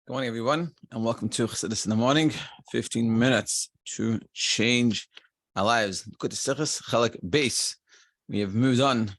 Good morning, everyone, and welcome to Chassidus in the Morning. 15 minutes to change our lives. Good to Sichas Chalak Base. We have moved on,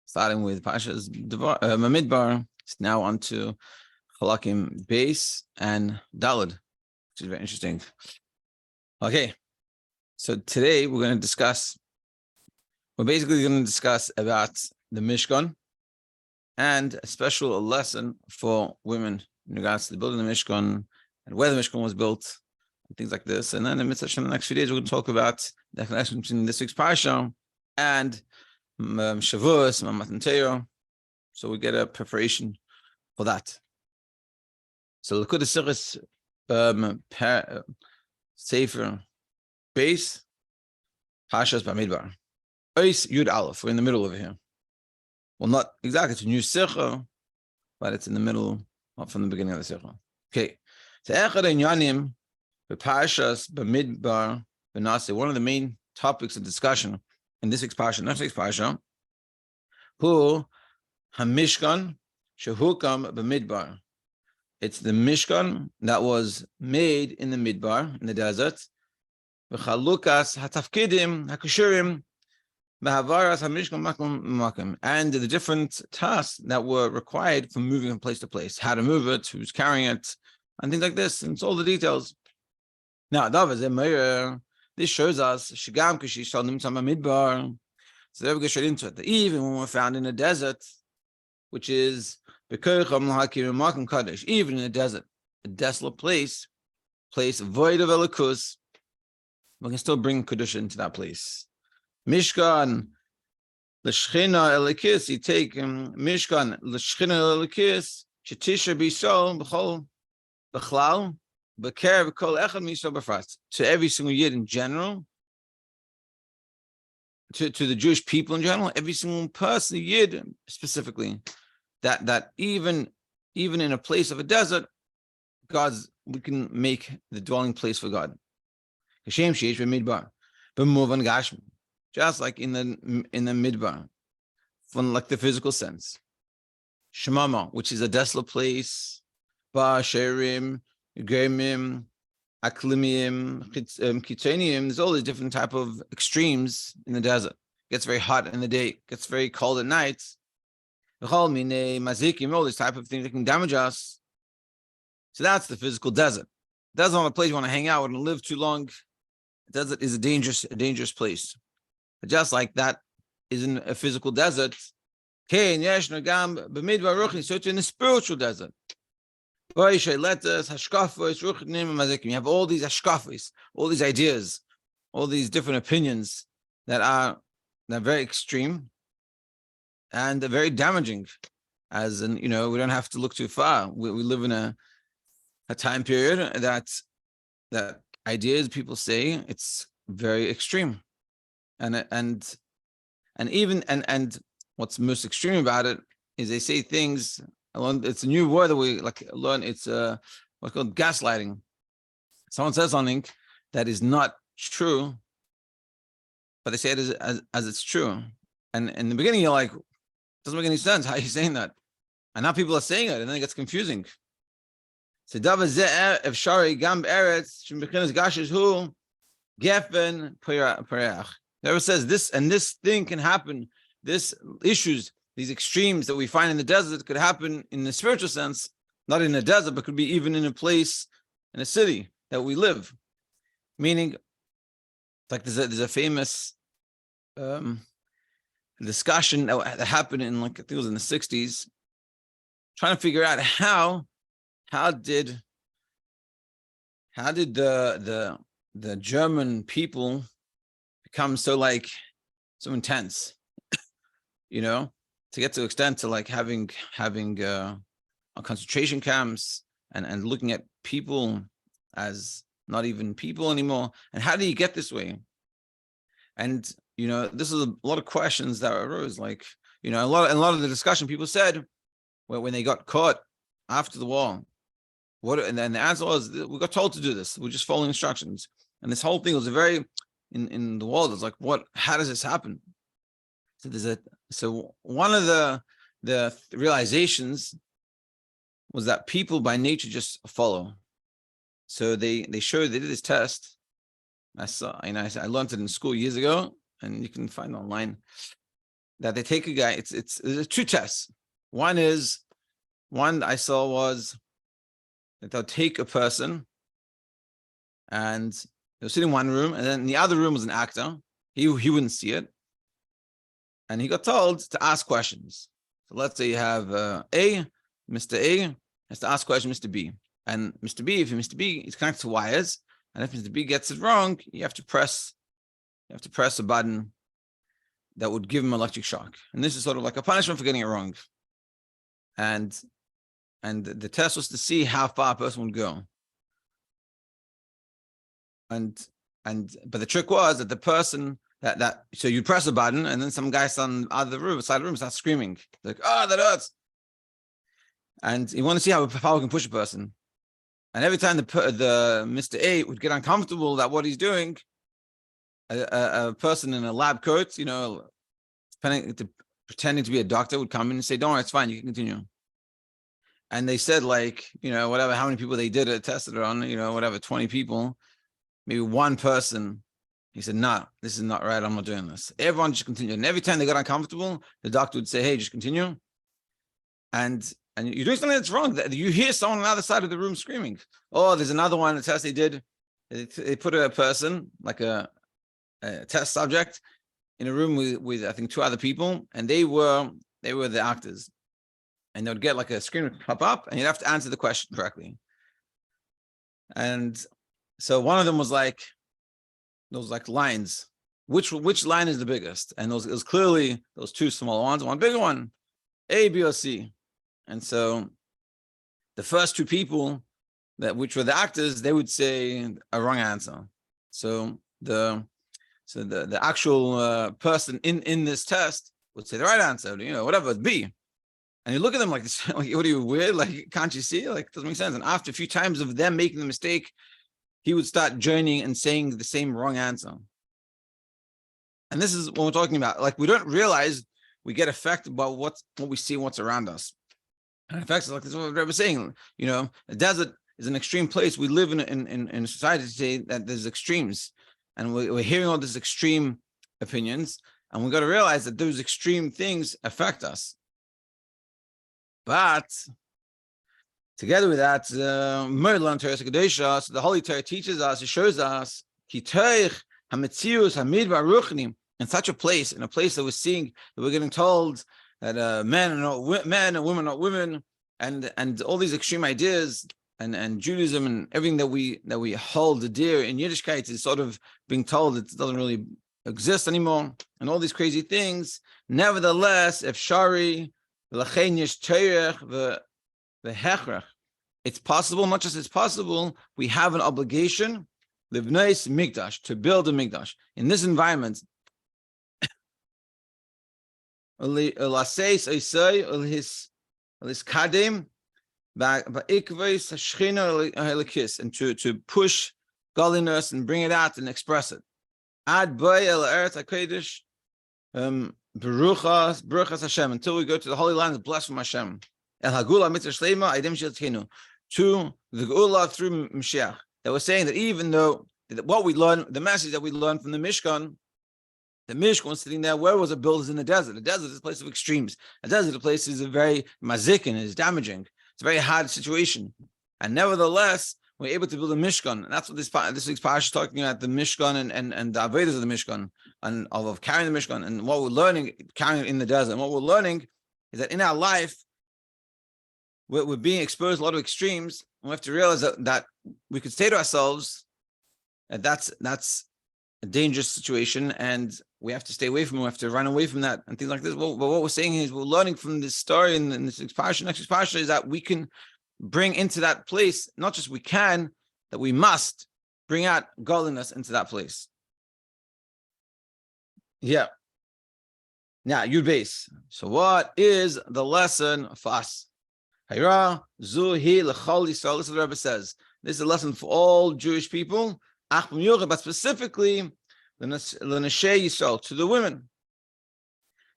starting with Pasha's Bamidbar. It's now on to Chalakim Base and Dalad, which is very interesting. Okay, so today we're basically going to discuss about the Mishkan and a special lesson for women in regards to the building of the Mishkan and where the Mishkan was built and things like this. And then in the next few days, we're going to talk about the connection between this week's Parsha and Shavuos, Matan Torah. So we get a preparation for that. So Likud Sichas Sefer Base, Parshas Bamidbar. Ois Yud Aleph. We're in the middle over here. Well, not exactly. It's a new Sicha, but it's in the middle, not from the beginning of the Sicha. Okay. So Echad Inyanim Parshas Bamidbar Benase. One of the main topics of discussion in this week's Parsha, next week's Parsha, Hu HaMishkan Shehukam Bamidbar. It's the Mishkan that was made in the Midbar, in the desert. V'chalukas hatafkidim hakashurim b'havaras hamishkan makom makom, and the different tasks that were required for moving from place to place, how to move it, who's carrying it, and things like this. And it's all the details. Now, this shows us shigam k'shishal nimtzam b'midbar. So there we get straight into it. Even when we're found in a desert, which is even in a desert, a desolate place void of elikus, we can still bring Kedusha into that place. Mishkan, l'shchina elikis, you take Mishkan, l'shchina elikis, shetisha b'yisrael, b'chol, b'chlal, b'ker, b'kol echad miyisrael b'frat. To every single Yid in general, to the Jewish people in general, every single person, Yid specifically, that even in a place of a desert, we can make the dwelling place for God. Just like in the midbar, from like the physical sense. Shemama, which is a desolate place, ba sherim, gemim, aklimim, kitaniim. There's all these different type of extremes in the desert. It gets very hot in the day, it gets very cold at night. All these type of things that can damage us. So that's the physical desert. That's not a place you want to hang out and live too long. The desert is a dangerous place. But just like that is in a physical desert, so in the spiritual desert. You have all these hashkafos, all these ideas, all these different opinions that are very extreme and they're very damaging. As in, we don't have to look too far. We live in a time period that ideas people say it's very extreme, and what's most extreme about it is they say things. It's a new word that we learn. It's what's called gaslighting. Someone says something that is not true, but they say it as it's true. And in the beginning, you're like, doesn't make any sense. How are you saying that? And now people are saying it, and then it gets confusing. So never says this and this thing can happen. This issues, these extremes that we find in the desert could happen in the spiritual sense, not in the desert, but could be even in a place, in a city that we live. Meaning, like there's a famous discussion that happened in I think it was in the 60s, trying to figure out how did the German people become so intense, to get to the extent to having concentration camps and looking at people as not even people anymore. And how do you get this way? And this is a lot of questions that arose. A lot of the discussion, people said, when they got caught after the war, and then the answer was, we got told to do this. We're just following instructions. And this whole thing was in the world. It's how does this happen? So one of the realizations was that people by nature just follow. So they did this test. I learned it in school years ago, and you can find online that they take a guy. It's two tests. One I saw was that they'll take a person, and they'll sit in one room, and then in the other room was an actor. He wouldn't see it, and he got told to ask questions. So let's say you have Mr. A has to ask questions, Mr. B, and Mr. B, if Mr. B is connected to wires, and if Mr. B gets it wrong, you have to press a button that would give him electric shock, and this is sort of like a punishment for getting it wrong. And the test was to see how far a person would go. But the trick was that the person so you press a button, and then some guy on the other room, side of the room, starts screaming like, "Oh, that hurts!" And you want to see how far we can push a person. And every time the Mr. A would get uncomfortable that what he's doing, a person in a lab coat, pretending to be a doctor, would come in and say, "Don't worry, it's fine, you can continue." And they said, whatever, how many people they did it, tested it on, 20 people, maybe one person, he said, "No, this is not right, I'm not doing this." Everyone just continued. And every time they got uncomfortable, the doctor would say, "Hey, just continue." And you're doing something that's wrong. You hear someone on the other side of the room screaming. Oh, there's another one, a test they did. They put a person, like a test subject, in a room with I think two other people, and they were the actors. And they would get like a screen pop up, and you'd have to answer the question correctly. And so one of them was like those like lines. Which line is the biggest? And it was clearly those two smaller ones, one bigger one, A, B, or C. And so the first two people which were the actors, they would say a wrong answer. So the actual person in this test would say the right answer, whatever, it's B. And you look at them like this, like, what are you, weird? Like, can't you see? Like, it doesn't make sense. And after a few times of them making the mistake, he would start joining and saying the same wrong answer. And this is what we're talking about. Like, we don't realize we get affected by what we see and what's around us. And it affects us, like this is what Rebbe was saying. The desert is an extreme place. We live in a society today that there's extremes. And we're hearing all these extreme opinions. And we've got to realize that those extreme things affect us. But together with that, so the Holy Torah teaches us, it shows us, in such a place, in a place that we're seeing, that we're getting told that men are not men and women are not women, and all these extreme ideas, and Judaism and everything that we hold dear in Yiddishkeit is sort of being told it doesn't really exist anymore, and all these crazy things. Nevertheless, if Shari, it's possible, not just it's possible, we have an obligation, livneis mikdash, to build a mikdash in this environment. And to push godliness and bring it out and express it. Baruchas Hashem, until we go to the Holy Land, blessed from Hashem. El Hagula Mitzvah Shlema, Aidim Shiltkenu, to the Geula through Mashiach. That was saying that even though what we learn, the message that we learned from the Mishkan was sitting there. Where was it built? Is in the desert. The desert is a place of extremes. A desert, a place is a very mazik and is damaging. It's a very hard situation. And nevertheless, we're able to build a Mishkan. And that's what this week's parasha is talking about, the Mishkan and the Avedas of the Mishkan, and of carrying the Mishkan. And what we're learning, carrying it in the desert. And what we're learning is that in our life, we're being exposed to a lot of extremes. And we have to realize that we could say to ourselves that that's a dangerous situation, and we have to stay away from it. We have to run away from that and things like this. But what we're saying is we're learning from this story in this next parsha is that we can bring into that place, not just we can, that we must bring out godliness into that place. Yeah. Now, Yud Beis. So what is the lesson for us? Hayra Zuhi L'chol Yisrael. This is what the Rebbe says. This is a lesson for all Jewish people, but specifically L'nashei Yisrael, to the women.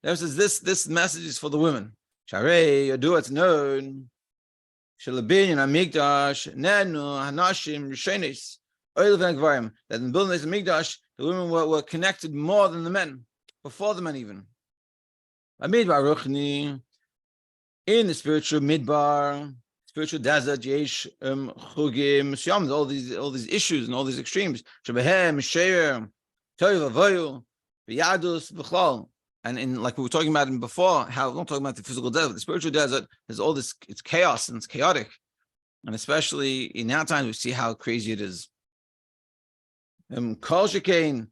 There says this message is for the women. Sharei Yadu, it's known Shelabin and Amigdash, Nenu, Hanashim, Rishenis, Oil and Gvarim, that in the building of Amigdash, the women were connected more than the men, before the men even. Bamidbar Ruchni, in the spiritual midbar, spiritual desert, Yesh, Chugim, Syam, all these issues and all these extremes. Shabahem, Shiur, Toiv, Avoyu, Yadus, B'chlal. And in, like we were talking about in before, how we're not talking about the physical desert, the spiritual desert, there's all this, it's chaos and it's chaotic. And especially in our times, we see how crazy it is. Kol Shekain,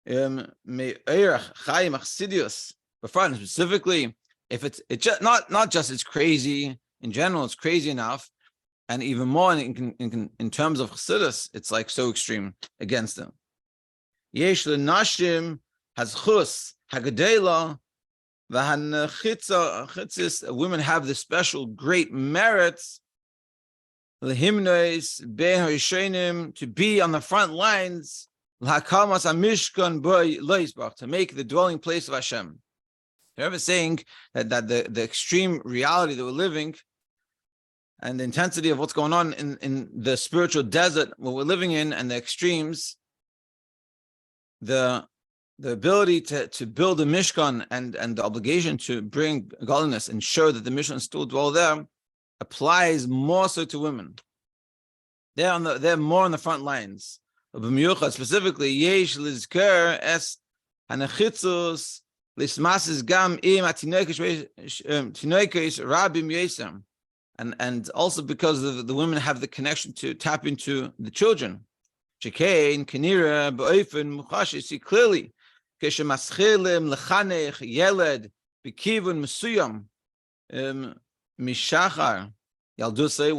Me'erach, Chaim, Achsidius, but specifically, if it's just not just it's crazy in general, it's crazy enough, and even more in terms of chassidus, it's like so extreme against them. Yesh lenashim hazchus hagadela v'hanchitzis. Women have the special great merits lehimnois beharishenim, to be on the front lines l'hakamas amishkan boy loisbach, to make the dwelling place of Hashem. They're ever saying that the extreme reality that we're living and the intensity of what's going on in the spiritual desert what we're living in, and the extremes, the ability to build a mishkan and the obligation to bring godliness and show that the Mishkan still dwell there applies more so to women. They're more on the front lines. Specifically, yesh lizker es hanachitzus. And also because the women have the connection to tap into the children. See clearly,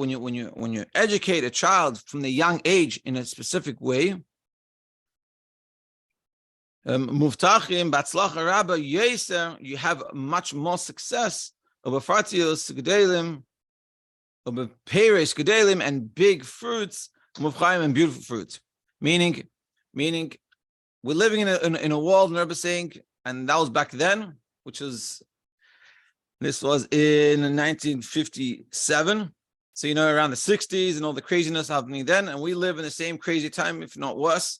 when you educate a child from the young age in a specific way, you have much more success and big fruits and beautiful fruits. Meaning we're living in a world, and Rebbe saying, and that was back then, this was in 1957. So around the 60s and all the craziness happening then, and we live in the same crazy time, if not worse.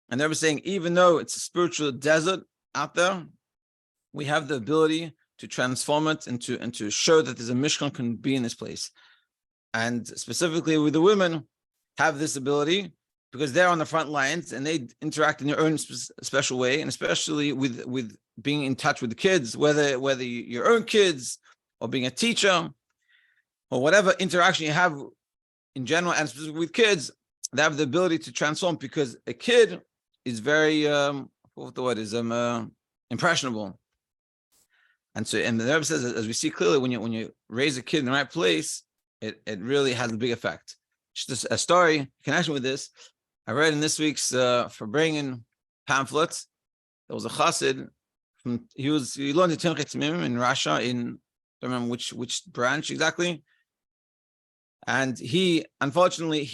And they were saying, even though it's a spiritual desert out there, we have the ability to transform it and to show that there's a Mishkan can be in this place. And specifically with the women, have this ability because they're on the front lines and they interact in their own special way, and especially with being in touch with the kids, whether your own kids or being a teacher or whatever interaction you have in general, and specifically with kids, they have the ability to transform, because a kid is very impressionable. And the Rebbe says, as we see clearly, when you raise a kid in the right place, it really has a big effect. Just a story in connection with this, I read in this week's Farbrengen pamphlet. There was a chassid he learned the Timchei Tzimim in Russia, I don't remember which branch exactly. And he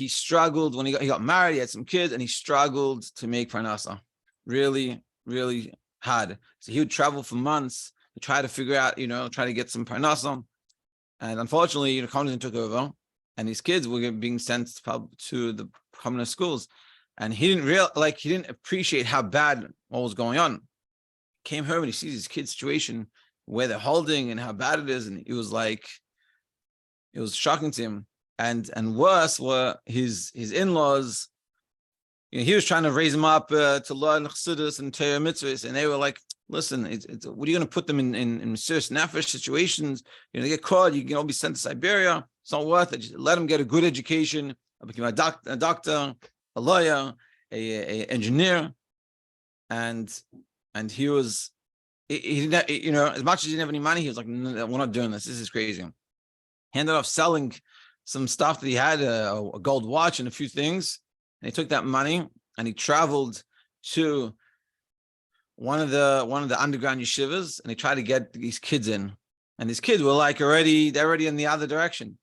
struggled when he got married. He had some kids, and he struggled to make parnasa. Really, really hard. So he would travel for months to try to figure out, try to get some parnasa. And unfortunately, communism took over, and his kids were being sent to the communist schools. And he didn't appreciate how bad what was going on. He came home and he sees his kid's situation, where they're holding and how bad it is, and it was shocking to him. And worse were his in-laws. He was trying to raise him up to learn chassidus and Torah mitzvahs, and they were like, "Listen, what are you going to put them in serious nefesh situations? They get caught. You can all be sent to Siberia. It's not worth it. Just let them get a good education. Become a doctor, a lawyer, a engineer." And he was, he didn't, as much as he didn't have any money, he was like, "No, we're not doing this. This is crazy." He ended up selling some stuff that he had, a gold watch and a few things. And he took that money and he traveled to one of the underground yeshivas, and he tried to get these kids in. And these kids were they're already in the other direction.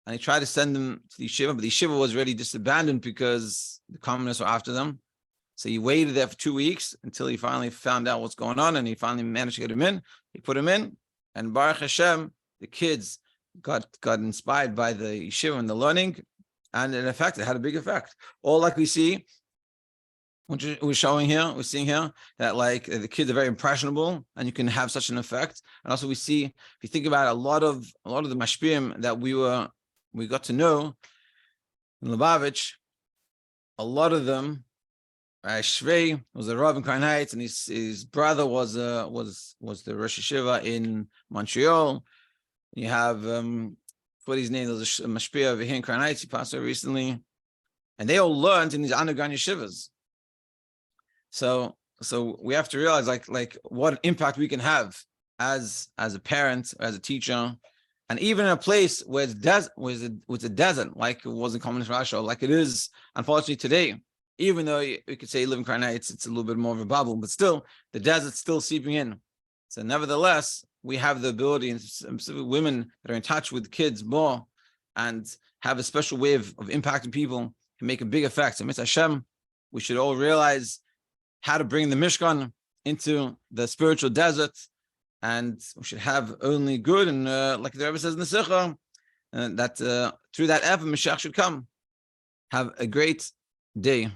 And he tried to send them to the yeshiva, but the yeshiva was already just abandoned because the communists were after them. So he waited there for 2 weeks until he finally found out what's going on, and he finally managed to get him in. He put him in, and Baruch Hashem, the kids got inspired by the yeshiva and the learning, and in effect, it had a big effect. All like we see, which we're showing here, we're seeing here that like the kids are very impressionable, and you can have such an effect. And also we see, if you think about a lot of the mashpiyim that we got to know in Lubavitch, a lot of them. Shvei was a Rav in Crown Heights, and his brother was the Rosh Yeshiva in Montreal. You have what his name, there's a mashpia over here in Crown Heights. He passed away recently, and they all learned in these underground yeshivas. So we have to realize like what impact we can have as a parent, as a teacher, and even in a place where it's a desert, like it was in Communist Russia, like it is unfortunately today. Even though we could say you live in Crown Heights, it's a little bit more of a bubble, but still the desert's still seeping in. So nevertheless, we have the ability, and specifically women that are in touch with kids more and have a special way of impacting people and make a big effect. So Mitzvah Hashem, we should all realize how to bring the Mishkan into the spiritual desert, and we should have only good. And like the Rebbe says in the Sikha, that through that effort, Mashiach should come. Have a great day.